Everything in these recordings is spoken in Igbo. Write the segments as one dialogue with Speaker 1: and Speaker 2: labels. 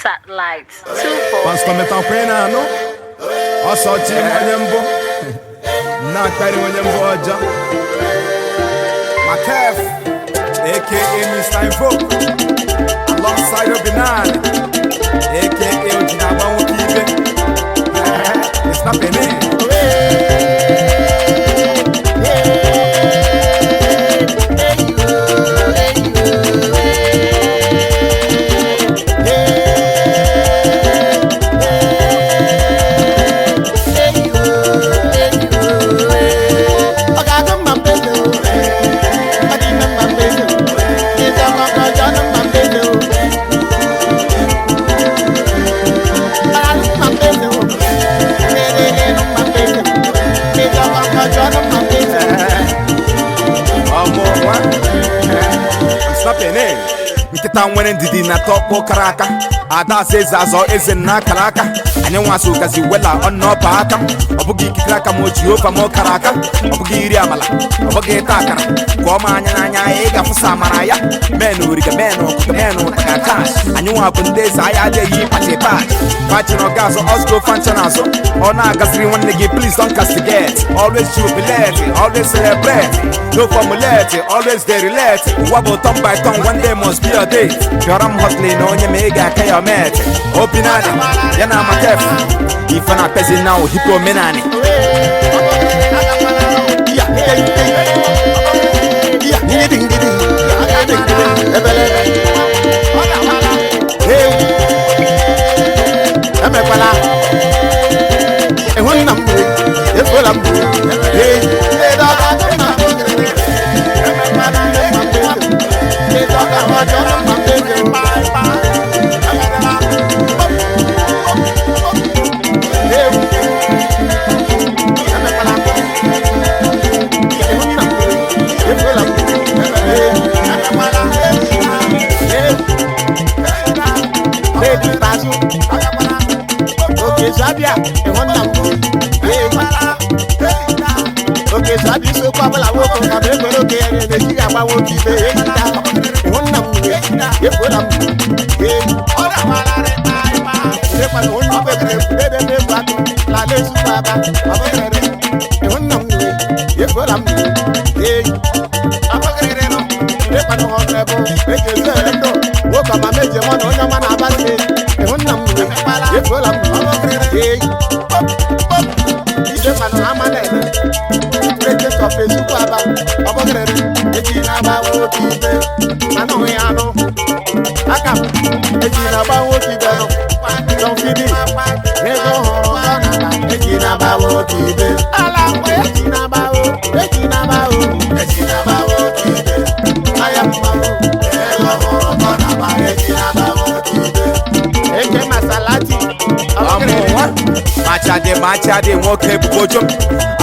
Speaker 1: Satellite.
Speaker 2: Pastor Metakwena, no? Also, Team Wanyambo. Not carry Wanyambo Oja. Macaf, aka Mr. Info. Alongside of Benan, aka Ojinaba Wokibe. It's not Benin. Nkita nwere ndidi na tọkpọ kara aka ada eze azọ eze na akara aka anyị nwaso gazi wela ọnọpa aka ọ bụghị ikikere aka ma oji ofe ma kara aka ọ bụghị iri amala ọ bụghị ịta akara ka ọma anya n'anya ị ga-afụsa amara ya men origa men ọkụkọ men ụtaka tash anyị nwa bụ ndị eze anyị adịghị pachi pachi na ọga azọ osgo fancha n'azụ ọ na-agaziri nwanne gị please don't castigate always jubilate always celebrate no formulate always dey relate ụwa bụ turn by turn one day must be a day pịọrọ m hotline na onye ma ị ga-aka ya omete opinani ya na amakef ife na pezi na hipo menani emekwala ehunna m efola m Sabia, okay, Sabi so kwabala woko na bego ke ene de jiga ba woki be ita. Wonna mu ye fola mu. Ora mala re tai ma. Se pa wonna be be ba la le su baba. Abere. Wonna mu ye fola mu. Abere no. Se pa no honre bo. Be ke se ndo. Woka ma meje mo no nya ma na ba se. Wonna mu ye fola mu. Ije manu amane president of Ezukwaba obogere eji na ba wo kibe anu yanu akam eji na ba wo kibe no don fidi ego ho na ba eji na ba wo kibe ala mo eji na ba wo kibe ayam ma wo ego ho na ba eji na ba wo kibe eke masalati machade nwoke bubojo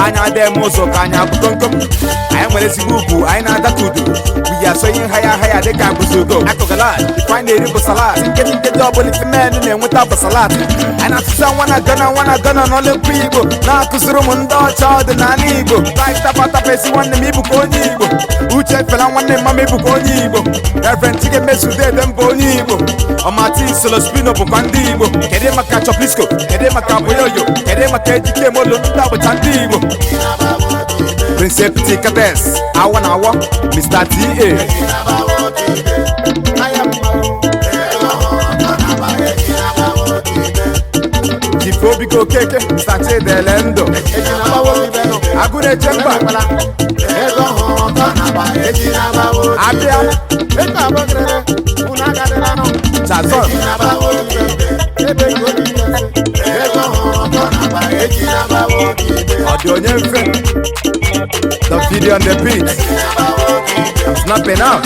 Speaker 2: anya de mozo ka anya bukonkom anyị nwere ezigbo ugwu anyị na-adata udu we are soyin haya dị ka mbuzogo akụgala find a ribo salad nke ọbụla ife men na-enweta bụ salad anyị na-atụza nwana gana n'ọlụ mkpu igbo na-akụziri ụmụ ndị ọcha ọdịnala igbo tapatapa esi nwanne m ibukwa onye igbo uche fela nwanne mma m ibukwa onye igbo reverend Chigemesudede mbụ onye igbo ọmati solospino bụkwa ndị igbo kedu maka choplisco kedu maka boyoyo kedu maka ejike molo ndị agbụcha ndị igbo Prince Epiti Kates awa na awa Mr. T.A. Jifobiko keke Sache Delendo Agune Jemba Abia Chazon Audio friend the video on the beat I'm snapping out